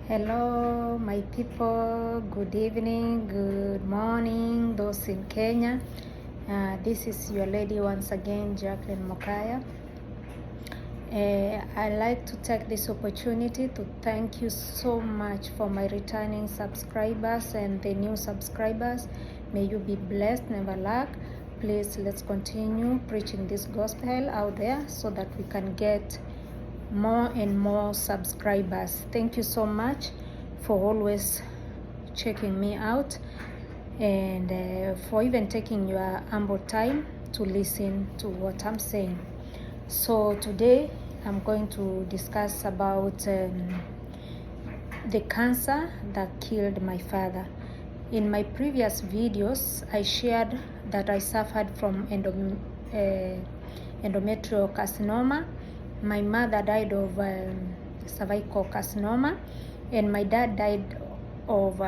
Hello, my people. Good evening, good morning, those in Kenya. This is your lady once again, Jacqueline Mokaya. I'd like to take this opportunity to thank you so much for my returning subscribers and the new subscribers. May you be blessed, never lack. Please, let's continue preaching this gospel out there so that we can get more and more subscribers. Thank you so much for always checking me out and for even taking your humble time to listen to what I'm saying. So today I'm going to discuss about the cancer that killed my father. In my previous videos, I shared that I suffered from endometrial carcinoma. My mother died of cervical carcinoma, and my dad died of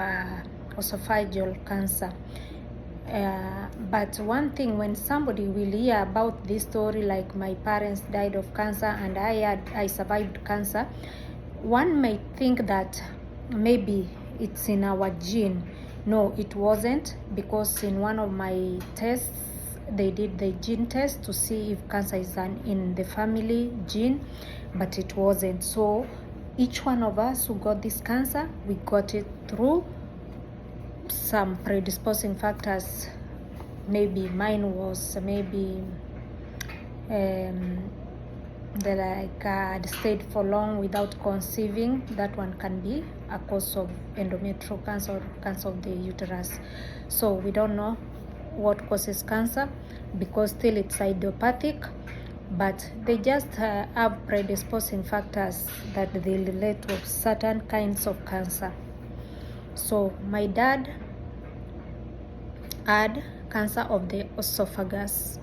esophageal cancer. But one thing, when somebody will hear about this story, like my parents died of cancer and I survived cancer, one may think that maybe it's in our gene. No, it wasn't, because in one of my tests, they did the gene test to see if cancer is in the family gene, but it wasn't. So each one of us who got this cancer, we got it through some predisposing factors. Maybe mine was I'd stayed for long without conceiving. That one can be a cause of endometrial cancer or cancer of the uterus. So we don't know what causes cancer, because still it's idiopathic, but they just have predisposing factors that they relate to certain kinds of cancer. So my dad had cancer of the esophagus.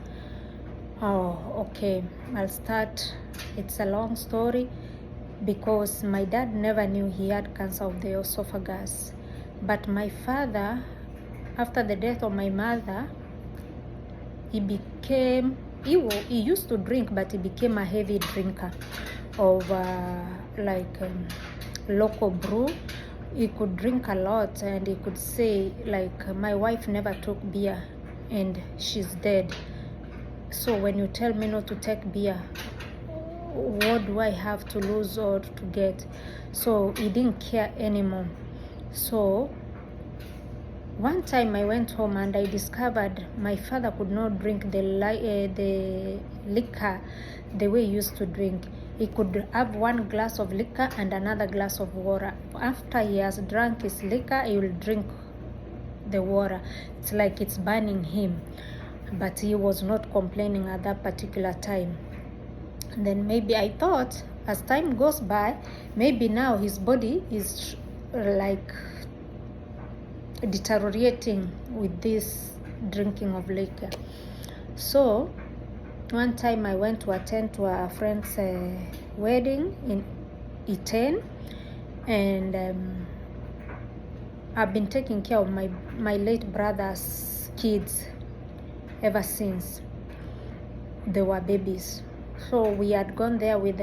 Okay, I'll start. It's a long story, because my dad never knew he had cancer of the esophagus. But my father, after the death of my mother, he used to drink, but he became a heavy drinker of local brew. He could drink a lot, and he could say, like, my wife never took beer and she's dead. So when you tell me not to take beer, what do I have to lose or to get? So he didn't care anymore. So one time I went home and I discovered my father could not drink the liquor the way he used to drink. He could have one glass of liquor and another glass of water. After he has drunk his liquor, he will drink the water. It's like it's burning him. But he was not complaining at that particular time. And then maybe I thought, as time goes by, maybe now his body is like deteriorating with this drinking of liquor. So one time I went to attend to a friend's wedding in Iten, and I've been taking care of my late brother's kids ever since they were babies. So we had gone there with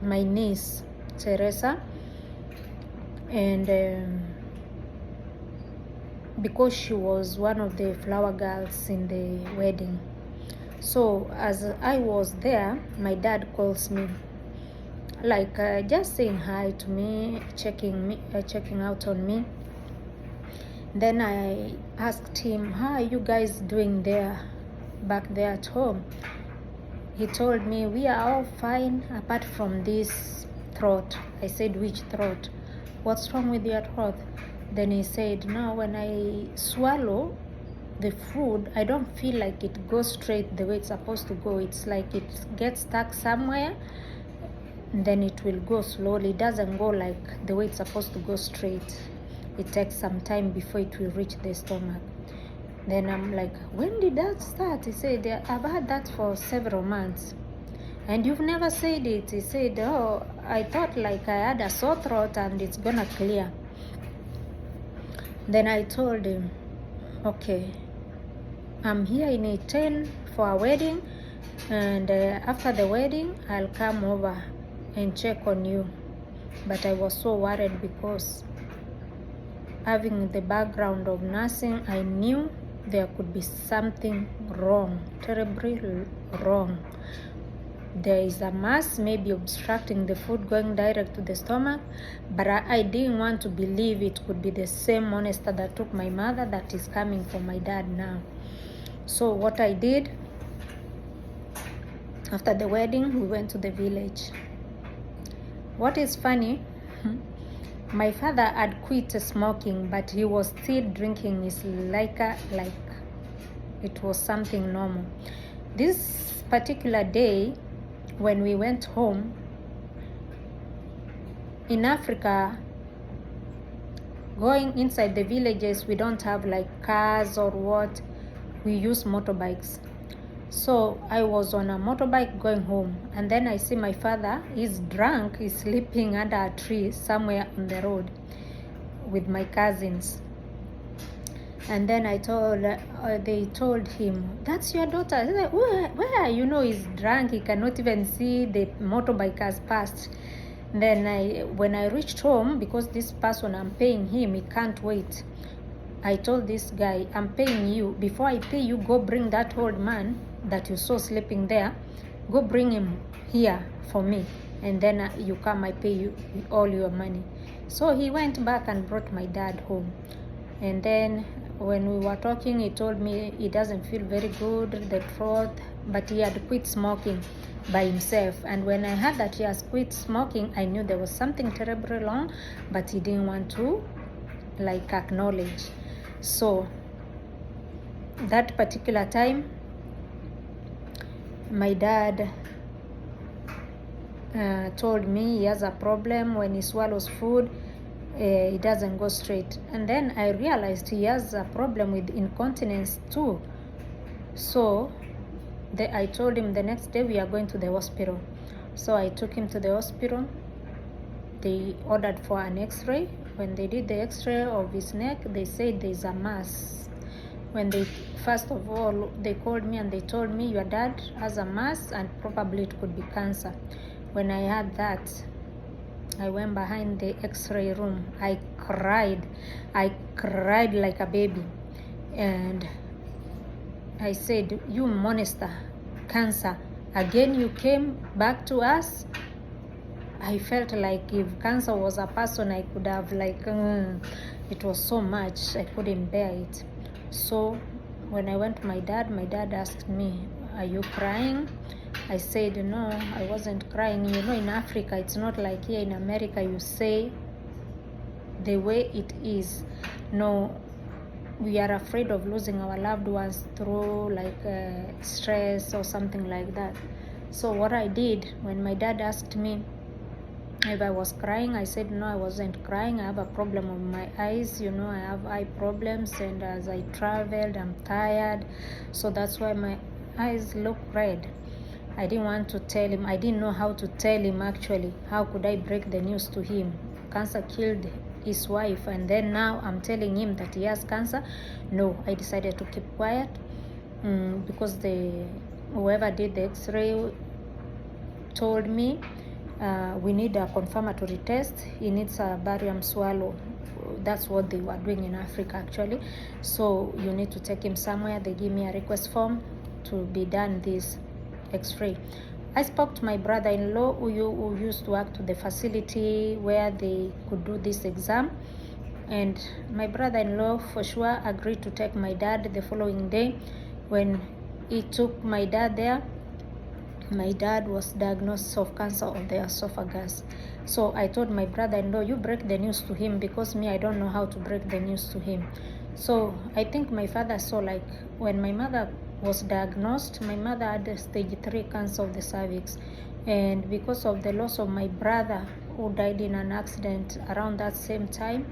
my niece Teresa, and because she was one of the flower girls in the wedding. So as I was there, my dad calls me, like just saying hi to me, checking out on me. Then I asked him, how are you guys doing back there at home? He told me, we are all fine apart from this throat. I said, which throat? What's wrong with your throat? Then he said, no, when I swallow the food, I don't feel like it goes straight the way it's supposed to go. It's like it gets stuck somewhere, and then it will go slowly. It doesn't go like the way it's supposed to go straight. It takes some time before it will reach the stomach. Then I'm like, when did that start? He said, I've had that for several months. And you've never said it. He said, oh, I thought like I had a sore throat and it's gonna clear. Then I told him, okay, I'm here in Iten for a wedding, and after the wedding, I'll come over and check on you. but I was so worried because having the background of nursing, I knew there could be something wrong, terribly wrong. There is a mass maybe obstructing the food going direct to the stomach, but I didn't want to believe it could be the same monster that took my mother that is coming for my dad now. So what I did, after the wedding, we went to the village. What is funny, my father had quit smoking, but he was still drinking his liquor like it was something normal. This particular day, when we went home, in Africa, going inside the villages, we don't have like cars or what, we use motorbikes. So I was on a motorbike going home, and then I see my father, he's drunk, he's sleeping under a tree somewhere on the road with my cousins. And then they told him, "That's your daughter." He's like, where? You know, he's drunk, he cannot even see the motorbike has passed. Then when I reached home, because this person, I'm paying him, he can't wait. I told this guy, "I'm paying you. Before I pay you, go bring that old man that you saw sleeping there. Go bring him here for me. And then you come, I pay you all your money." So he went back and brought my dad home. And then when we were talking, he told me he doesn't feel very good, the throat, but he had quit smoking by himself. And when I heard that he has quit smoking, I knew there was something terribly wrong, but he didn't want to like acknowledge. So that particular time, my dad told me he has a problem when he swallows food, he doesn't go straight. And then I realized he has a problem with incontinence too. So I told him the next day we are going to the hospital. So I took him to the hospital. They ordered for an x-ray. When they did the x-ray of his neck, they said there's a mass. When first of all, they called me and they told me, "Your dad has a mass and probably it could be cancer." When I heard that, I went behind the x-ray room. I cried like a baby. And I said, "You monster, cancer, again you came back to us?" I felt like if cancer was a person, I could have it was so much, I couldn't bear it. So when I went to my dad asked me, "Are you crying?" I said, "No, I wasn't crying." You know, in Africa, it's not like here in America, you say the way it is. No, we are afraid of losing our loved ones through stress or something like that. So what I did, when my dad asked me if I was crying, I said, "No, I wasn't crying. I have a problem with my eyes. You know, I have eye problems, and as I traveled, I'm tired. So that's why my eyes look red." I didn't want to tell him. I didn't know how to tell him, actually. How could I break the news to him? Cancer killed his wife, and then now I'm telling him that he has cancer. No, I decided to keep quiet because whoever did the x-ray told me we need a confirmatory test. He needs a barium swallow. That's what they were doing in Africa, actually. So you need to take him somewhere. They give me a request form to be done this x-ray. I spoke to my brother-in-law who used to work to the facility where they could do this exam, and my brother-in-law for sure agreed to take my dad the following day. When he took my dad there, my dad was diagnosed of cancer of the esophagus. So I told my brother-in-law, "You break the news to him, because me, I don't know how to break the news to him." So I think my father saw, when my mother was diagnosed, my mother had stage 3 cancer of the cervix, and because of the loss of my brother who died in an accident around that same time,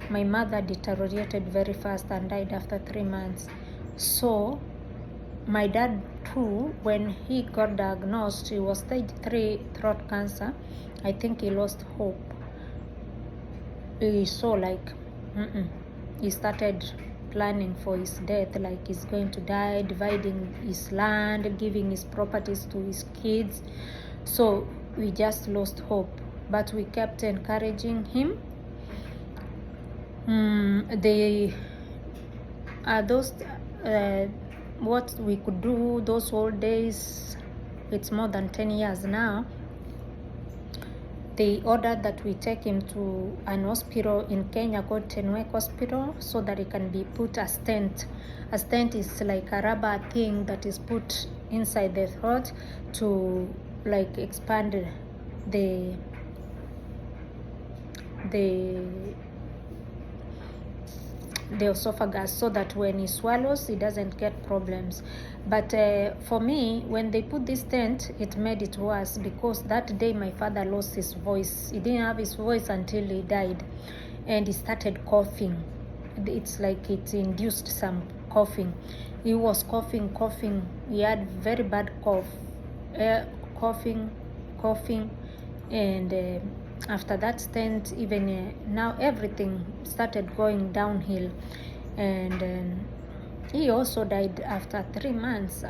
my mother deteriorated very fast and died after 3 months. So my dad too, when he got diagnosed, he was stage 3 throat cancer. I think he lost hope. He saw he started planning for his death, like he's going to die, dividing his land, giving his properties to his kids. So we just lost hope. but we kept encouraging him. Those what we could do those old days, it's more than 10 years now. They ordered that we take him to an hospital in Kenya called Tenwek Hospital so that he can be put a stent. A stent is like a rubber thing that is put inside the throat to like expand the esophagus so that when he swallows he doesn't get problems. But for me, when they put this stent, it made it worse because that day my father lost his voice. He didn't have his voice until he died, and he started coughing. It's like it induced some coughing. He was coughing. He had very bad cough, coughing, and after that stent, even now everything started going downhill, and he also died after 3 months.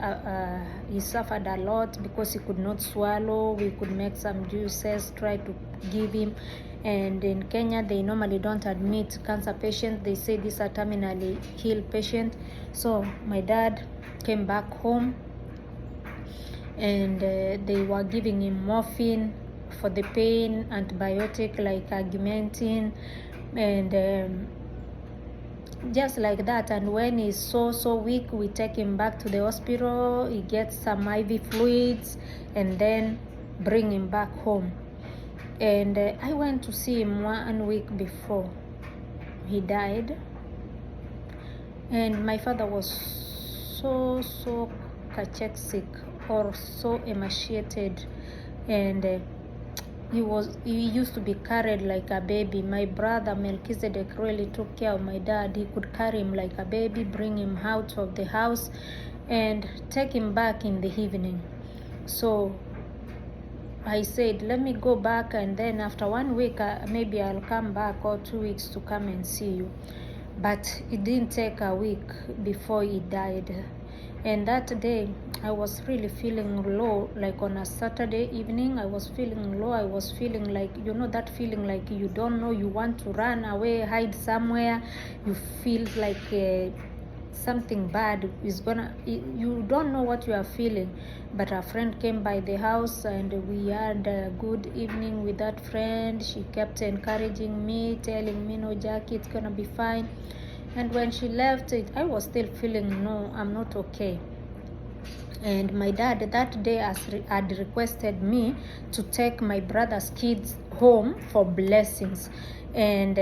He suffered a lot because he could not swallow. We could make some juices, try to give him, and in Kenya they normally don't admit cancer patients. They say these are terminally ill patients. So my dad came back home, and they were giving him morphine for the pain, antibiotic like Augmentin, and just like that. And when he's so weak, we take him back to the hospital. He gets some IV fluids and then bring him back home. And I went to see him 1 week before he died, and my father was so cachectic or so emaciated, and he used to be carried like a baby. My brother Melchizedek really took care of my dad. He could carry him like a baby, bring him out of the house and take him back in the evening. So I said, let me go back, and then after 1 week maybe I'll come back, or 2 weeks to come and see you. But it didn't take a week before he died. And that day I was really feeling low, like on a Saturday evening. I was feeling low. I was feeling like, that feeling like you don't know, you want to run away, hide somewhere. You feel like something bad is you don't know what you are feeling. But a friend came by the house and we had a good evening with that friend. She kept encouraging me, telling me, no, Jackie, it's gonna be fine. And when she left, I was still feeling, no, I'm not okay. And my dad that day had requested me to take my brother's kids home for blessings. And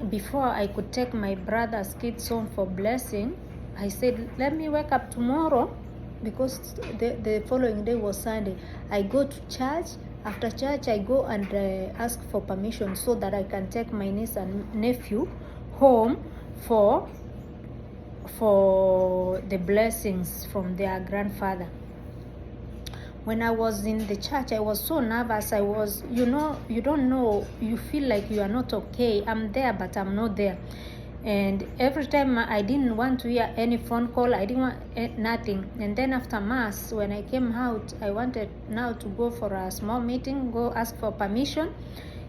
before I could take my brother's kids home for blessing, I said, let me wake up tomorrow, because the following day was Sunday. I go to church. After church, I go and ask for permission so that I can take my niece and nephew home for the blessings from their grandfather. When I was in the church, I was so nervous. I was, you don't know, you feel like you are not okay. I'm there, but I'm not there. And every time I didn't want to hear any phone call. I didn't want nothing. And then after mass, when I came out, I wanted now to go for a small meeting, go ask for permission.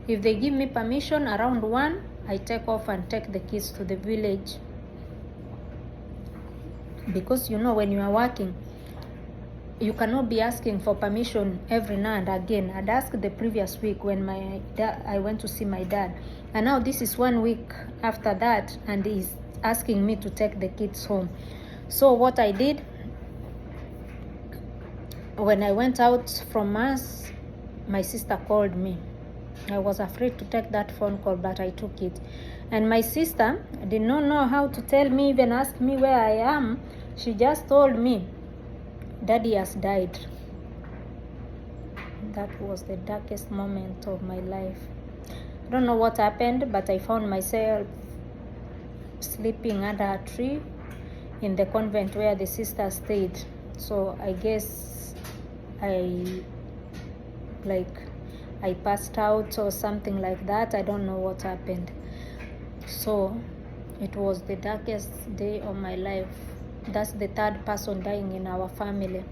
If they give me permission around 1, I take off and take the kids to the village. Because when you are working, you cannot be asking for permission every now and again. I'd asked the previous week when I went to see my dad, and now this is 1 week after that, and he's asking me to take the kids home. So what I did, when I went out from mass, my sister called me. I was afraid to take that phone call, but I took it. And my sister did not know how to tell me, even ask me where I am. She just told me, Daddy has died. That was the darkest moment of my life. I don't know what happened, but I found myself sleeping under a tree in the convent where the sister stayed. So I guess I passed out or something like that. I don't know what happened. So it was the darkest day of my life. That's the 3rd person dying in our family,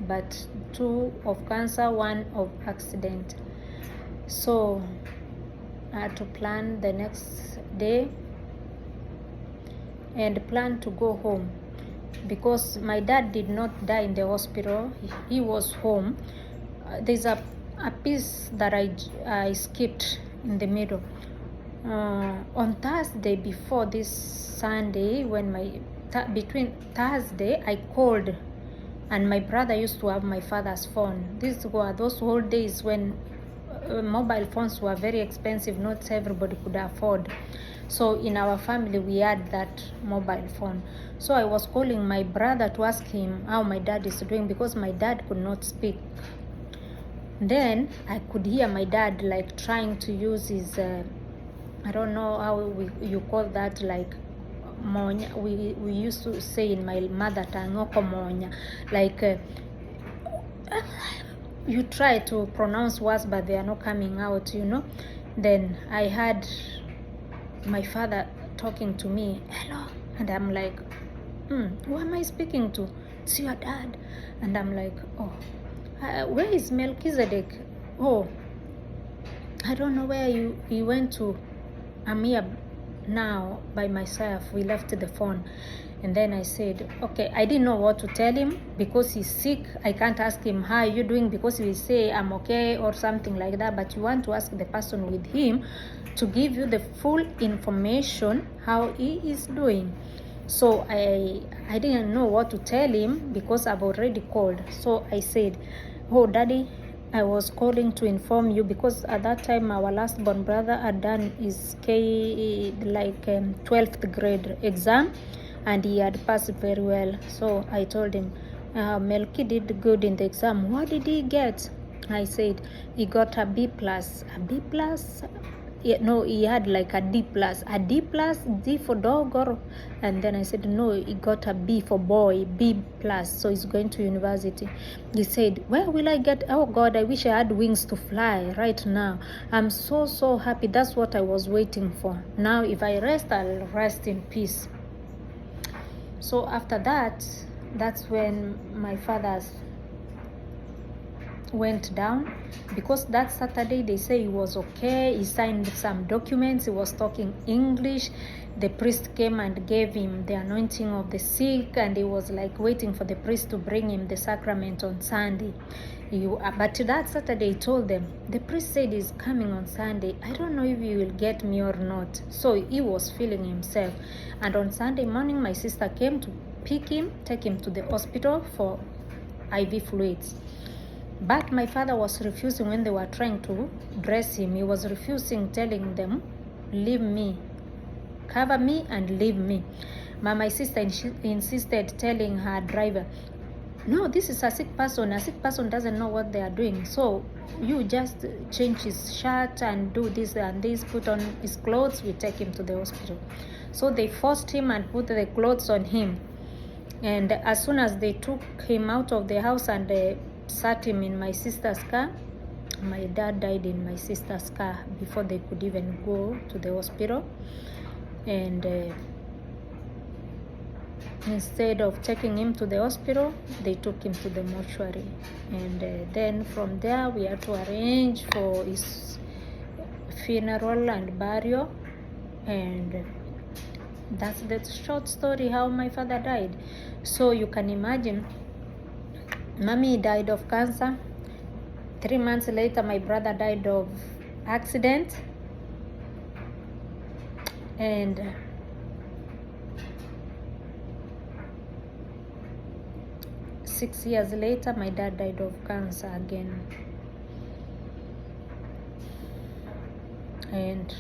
but 2 of cancer, 1 of accident. So I had to plan the next day and plan to go home, because my dad did not die in the hospital. He was home. There's a piece that I skipped in the middle. On Thursday before this Sunday, between Thursday, I called, and my brother used to have my father's phone. These were those old days when mobile phones were very expensive. Not everybody could afford. So in our family, we had that mobile phone. So I was calling my brother to ask him how my dad is doing, because my dad could not speak. Then I could hear my dad like trying to use his, I don't know how you call that, like monya. We used to say in my mother tongue, monya, like you try to pronounce words but they are not coming out, Then I had my father talking to me, hello, and I'm like, who am I speaking to? It's your dad. And I'm like, oh, where is Melchizedek? Oh, I don't know where he went to. I'm here now by myself. We left the phone. And then I said, okay, I didn't know what to tell him, because he's sick. I can't ask him, how are you doing? Because he will say, I'm okay, or something like that. But you want to ask the person with him to give you the full information how he is doing. So I didn't know what to tell him, because I've already called. So I said, oh, Daddy, I was calling to inform you, because at that time our last born brother had done his 12th grade exam, and he had passed very well. So I told him, Melky did good in the exam. What did he get? I said, he got a B plus. A B plus? No, he had like a D plus. A D plus, D for dog, or? And then I said, no, he got a B for boy, B plus. So he's going to university. He said, where will I get? Oh God, I wish I had wings to fly right now. I'm so happy. That's what I was waiting for. Now, if I rest, I'll rest in peace. So after that, that's when my father went down, because that Saturday they say he was okay. He signed some documents. He was talking English. The priest came and gave him the anointing of the sick, and he was like waiting for the priest to bring him the sacrament on Sunday. But that Saturday he told them, the priest said he's coming on Sunday. I don't know if he will get me or not. So he was feeling himself. And on Sunday morning, my sister came to pick him, take him to the hospital for IV fluids. But my father was refusing when they were trying to dress him. He was refusing, telling them, leave me, cover me and leave me. But my sister insisted, telling her driver, no, this is a sick person. A sick person doesn't know what they are doing. So you just change his shirt and do this and this, put on his clothes, we take him to the hospital. So they forced him and put the clothes on him. And as soon as they took him out of the house and sat him in my sister's car, my dad died in my sister's car before they could even go to the hospital. And instead of taking him to the hospital, they took him to the mortuary. And then from there we had to arrange for his funeral and burial. And that's the short story how my father died. So you can imagine, Mommy died of cancer. 3 months later, my brother died of accident. And 6 years later, my dad died of cancer again. And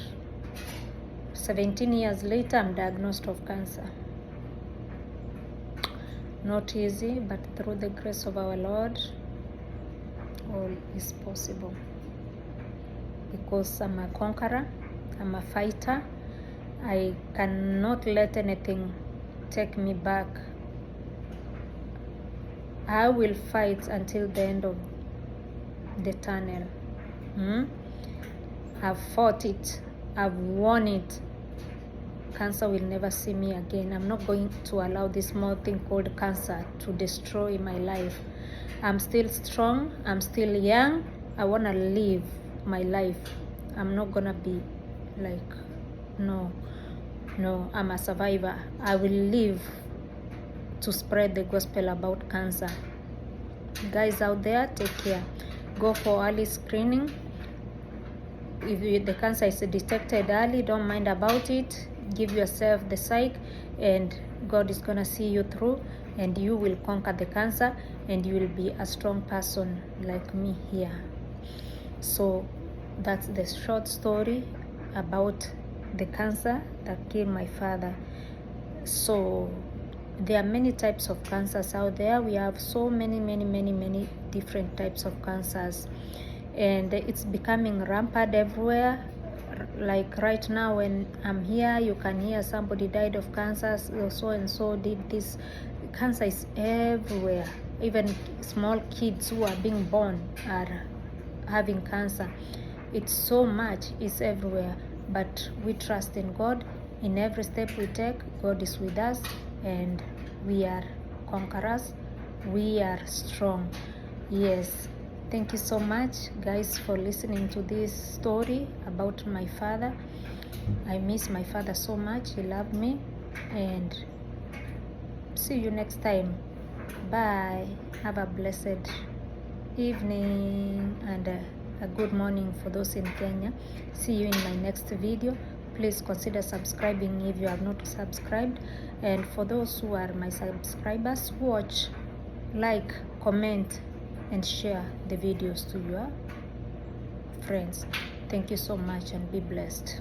17 years later, I'm diagnosed of cancer. Not easy, but through the grace of our Lord, all is possible. Because I'm a conqueror, I'm a fighter. I cannot let anything take me back. I will fight until the end of the tunnel. I've fought it. I've won it. Cancer will never see me again. I'm not going to allow this small thing called cancer to destroy my life. I'm still strong. I'm still young. I want to live my life. I'm not gonna be like, no, I'm a survivor. I will live to spread the gospel about cancer. Guys out there, take care. Go for early screening. If the cancer is detected early, don't mind about it. Give yourself the psych, and God is gonna see you through, and you will conquer the cancer, and you will be a strong person like me here. So that's the short story about the cancer that killed my father. So there are many types of cancers out there. We have so many different types of cancers, and it's becoming rampant everywhere. Like right now when I'm here, you can hear somebody died of cancer, so and so did this. Cancer is everywhere. Even small kids who are being born are having cancer. It's so much, it's everywhere, but we trust in God. In every step we take, God is with us, and we are conquerors. We are strong. Yes. Thank you so much, guys, for listening to this story about my father. I miss my father so much. He loved me, and see you next time. Bye. Have a blessed evening and a good morning for those in Kenya. See you in my next video. Please consider subscribing if you have not subscribed, and for those who are my subscribers, watch, like, comment, and share the videos to your friends. Thank you so much, and be blessed.